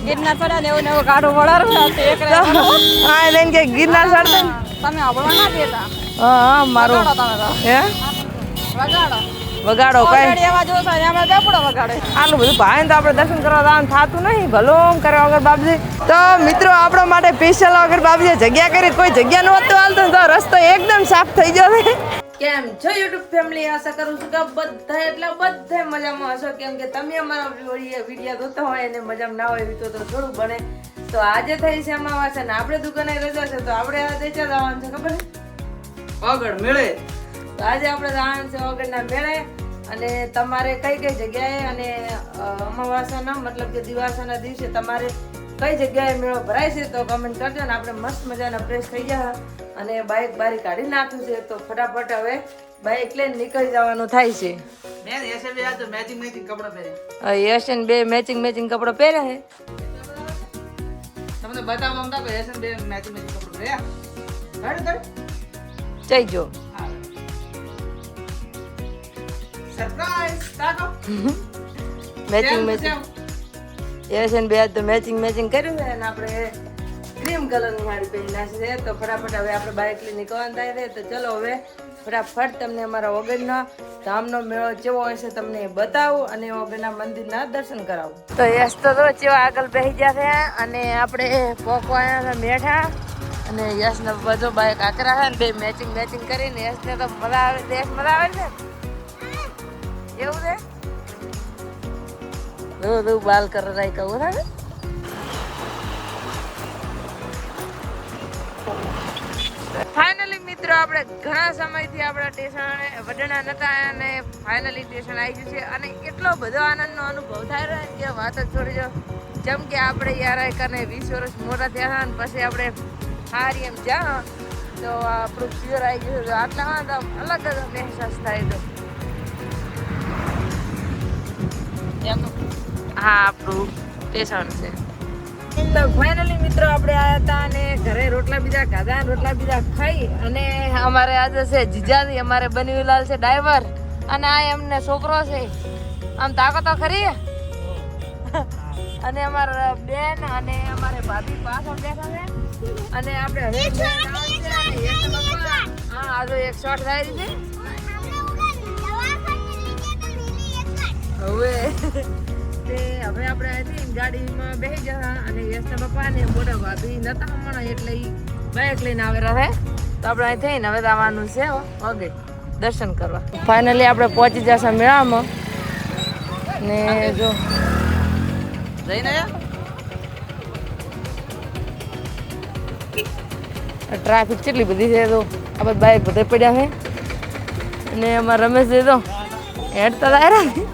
ગિરનાર ચડ્યા ને એવું ને એવું ગાડું વળારું હા એને કે ગિરનાર ચડતા તમે આવડવા ના દેતા. હા મારું હે વગાડો કઈ એવા જો આપણે દેપડો વગાડે. આટલું બધું ભાઈ તો આપણે દર્શન કરવા જવાનું થતું નહીં ભલો કર્યા વગર બાપજી. તો મિત્રો આપણા માટે સ્પેશિયલ વગર બાપજી જગ્યા કરી કોઈ જગ્યા નહોતું હાલતું તો રસ્તો એકદમ સાફ થઈ ગયો છે. કેમ છો યુટ્યુબ ફેમિલી? આશા કરું છું કે બધા મજામાં હશો. કેમ કે તમે અમારા વિડીયો જોતા હોય અને મજામાં ના હોય તો થોડું બને. તો આજે થઈ છે અમાવાસ્યા ને આપણે દુકાને રજા છે તો આપણે આજે ક્યાં જવાનું છે ખબર છે? ઓગળ મેળે. તો આજે આપણે જવાનું છે ઓગળના મેળે. અને તમારે કઈ કઈ જગ્યાએ અને અમાવાસ્યાના મતલબ કે દિવાસાના દિવસે તમારે કઈ જગ્યાએ મેળો ભરાય છે તો કમેન્ટ કરજો ને આપણે મસ્ત મજાના ફ્રેશ થઈ ગયા અને બાઇક બારી કાઢી નાખ્યું છે તો ફટાફટ હવે બાઇક લઈને નીકળી જવાનું થાય છે. યશન બે મેચિંગ કપડા પહેર્યા છે. તમને બતાવવા માંગતા કે યશન બે મેચિંગ કપડા પહેર્યા જઈ જો સરપ્રાઈઝ કાકો મેચિંગ યશન બે તો મેચિંગ કર્યું છે અને આપણે ક્રીમ કલરની સાડી પહેરી નાખી છે તો ફટાફટ હવે આપણે બાઇક લઈને નીકળવાનું થાય છે. તો ચલો હવે ફટાફટ તમને અમારા વગરના ધામનો મેળો કેવો હોય છે તમને બતાવું અને વગરના મંદિરના દર્શન કરાવું. તો યશ તો ચેવા આગળ બેસી ગયા છે અને આપણે પોકવા મેઠા અને યશને બધો બાઇક આકરા છે ને બે મેચિંગ કરીને યશને તો મજા આવે છે એવું છે બધું બાલ કરાય કહું થાય. ફાઇનલી મિત્રો આપણે ઘણા સમયથી આપણા સ્ટેશન વડણા નતા અને ફાઇનલી સ્ટેશન આવી ગયું છે અને એટલો બધો આનંદનો અનુભવ થાય રહ્યો કે વાત જ છોડી દો. જેમ કે આપણે યાર કને 20 વર્ષ મોટા થયા અને પછી આપણે હારી એમ જ્યાં તો આપણું ફ્યુર આવી ગયું તો આટલા તો અલગ જ અહેસાસ થાય તો હા આપણું સ્ટેશન છે. ફાઇનલી મિત્રો આપણે આવ્યા હતા અને ઘરે રોટલા બીજા ખાધા રોટલા બીજા ખાઈ અને અમારે આજે છે જીજાજી અમારે બનીલાલ છે ડ્રાઈવર અને આ એમને છોકરો છે આમ તાકો તો ખરી અને અમારા બેન અને અમારે ભાભી પાછળ બેઠા છે અને આપણે હા આજે એક શોટ થાય છે હવે હવે આપણે અહીંથી ગાડીમાં બેસી જતા અને યશના પપ્પા ને મોટા ભાભી નતા હમણાં એટલે બાઇક લઈને આવેલા છે તો આપણે અહીં થઈને હવે આવવાનું છે ઓકે દર્શન કરવા. ફાઇનલી આપણે પહોંચી જશે મેળામાં ને જો જઈને ટ્રાફિક કેટલી બધી છે તો આ બધા બાઇક બધે પડ્યા છે અને અમારા રમેશ છે તો હેડતા આવ્યા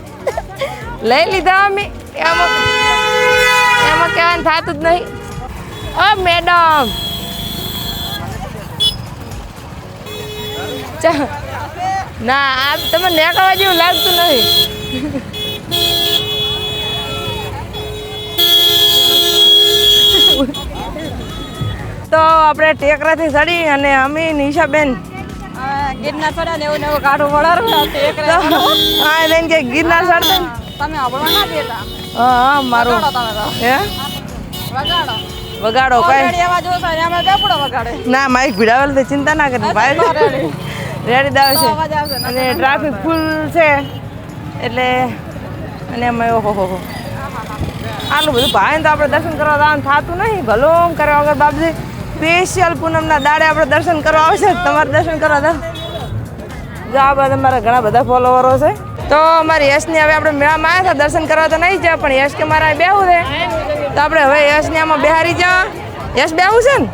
લઈ લીધા અમે એમાં કહેવાનું થતું જ નહીં. મેડમ ના આ તમે નીકળવા જેવું લાગતું નહીં. તો આપણે ટેકરાથી ચડી અને અમે નિશાબેન ગિરનાર ચડ્યા ને એવું ને એવું ગાડું વળારું હા એને કે ગિરનાર ચડતા તમે આવડવા ના દેતા. હા મારું હે વગાડો કઈ એવા જો આપણે દેપડો વગાડે. ના માઇક ભીડાવેલ તો ચિંતા ના કરી ભાઈ રેડી દાવે છે અને ટ્રાફિક ફૂલ છે એટલે અને એમાં ઓહો આટલું બધું ભાઈ તો આપણે દર્શન કરવા જવાનું થતું નહીં ભલો કર્યા વગર બાપજી. સ્પેશિયલ પૂનમના દાડે આપણે દર્શન કરવા આવે છે તમારે દર્શન કરવા દો જો આ બધા મારા ઘણા બધા ફોલોવરો છે. તો અમારી યશની હવે આપણે મેળામાં આવ્યા હતા દર્શન કરવા તો નહીં જાય પણ યશ કે મારા બેહું છે તો આપણે હવે યશને આમાં બેહારી જા. યશ બેહું છે ને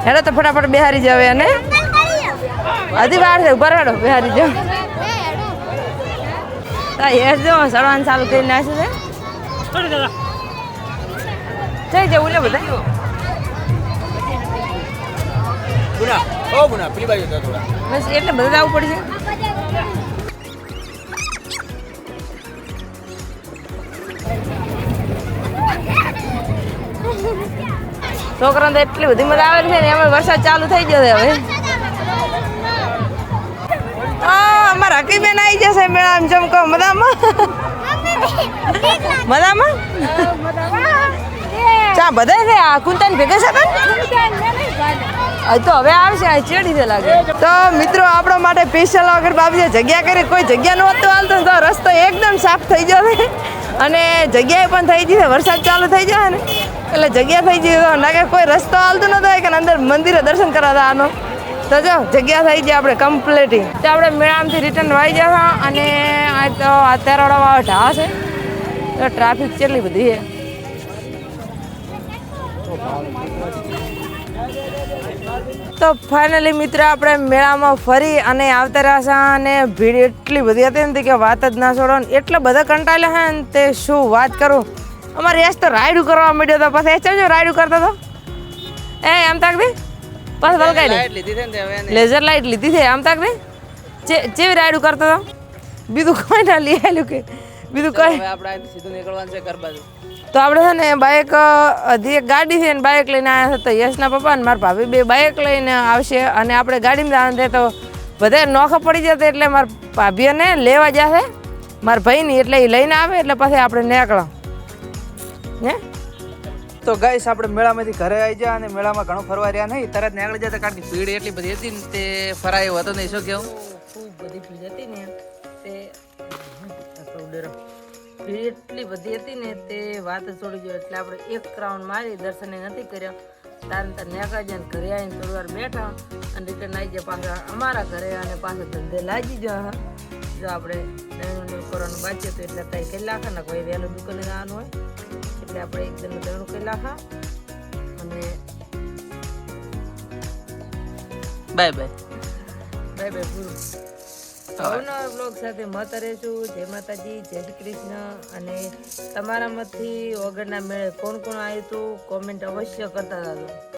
હેડો તો ફટાફટ બેહારી જાવ અને હજી વાર છે ઉપર હેડો બેહારી જાવ. યશ જો સડવાનું ચાલુ કરી નાખ્યું છે જઈ જવું લે બધા બસ એટલે બધા આવવું પડશે. છોકરાને તો એટલી બધી મજા આવે છે ને એમાં વરસાદ ચાલુ થઈ ગયો છે હવે. અમારા હકીબેન આવી જશે મેળામાં ચમકો મજામાં મજામાં કાં બધા છે આ કુંતાની ભેગા છે તો હવે આવશે આ ચેડી છે લાગે. તો મિત્રો આપણા માટે સ્પેશિયલ વગર બાબુએ જગ્યા કરી, કોઈ જગ્યા નહોતું હાલતું તો રસ્તો એકદમ સાફ થઈ ગયો છે અને જગ્યાએ પણ થઈ ગઈ છે. વરસાદ ચાલુ થઈ જાય ને એટલે જગ્યા થઈ ગઈ તો લાગે કોઈ રસ્તો હાલતો નતો કે અંદર મંદિરે દર્શન કરવા આનો. તો જો જગ્યા થઈ ગઈ આપણે કમ્પ્લીટ. તો આપણે મેળામાંથી રિટર્ન વાઈ ગયા અને આ તો આ તેરવાળા ઢા છે તો ટ્રાફિક કેટલી બધી છે. તો ફાઇનલી મિત્ર આપણે મેળામાં ફરી અને આવતા રહ્યા છે અને ભીડ એટલી બધી હતી ને કે વાત જ ના છોડો. એટલા બધા કંટાળ્યા છે ને તે શું વાત કરું. અમારે યશ તો રાઈડું કરવા માંડ્યો હતો. પછી ચાલજો રાઈડું કરતો હતો એમ તાક દે પાછું વલકાઈ લેઝર લાઇટ લીધી છે આમ તાક દે જેવી રાઈડું કરતો હતો. બીજું કોઈ ના લઈ આવેલું કે બીજું કઈ સીધું નીકળવાનું છે ઘર બાજુ. તો આપણે છે ને બાઇક હજી એક ગાડી છે ને બાઇક લઈને આવ્યા હતા. યશના પપ્પા ને મારા ભાભી બે બાઇક લઈને આવશે અને આપણે ગાડીમાં જવાનું છે. તો બધા નોખા પડી જતા એટલે મારા ભાભીને લેવા જશે મારા ભાઈની એટલે એ લઈને આવે એટલે પછી આપણે નીકળો હે. તો ગાઈસ આપણે મેળામાંથી ઘરે આવી ગયા અને મેળામાં ઘણું ફરવા રહ્યા નહીં, તરત નીકળી જતા કારણ કે ભીડ એટલી બધી હતી ને તે ફરાય એવો હતો નહીં. શું કેવું? ખૂબ બધી ભીડ હતી ને તે ભીડ એટલી બધી હતી ને તે વાત જ છોડી ગયો. એટલે આપણે એક રાઉન્ડ મારી દર્શને નથી કર્યા. તાર નેકા જઈને ઘરે આવીને થોડી વાર બેઠા અને રિટર્ન આવી ગયા પાછા અમારા ઘરે અને પાછા ધંધે લાગી ગયા. જો આપણે દહીણું કરવાનું બાકી હતું એટલે ત્યાં કરી નાખા ને કોઈ વહેલું દુકાને જવાનું હોય એટલે આપણે એકદમ દહીણું કરી નાખા અને બાય બાય બાય બાય પૂરું. નવા બ્લોગ સાથે મળતા રહેશું. જય માતાજી, જય શ્રી કૃષ્ણ. અને તમારામાંથી વગરના મેળે કોણ કોણ આવ્યું હતું કોમેન્ટ અવશ્ય કરતા હતા.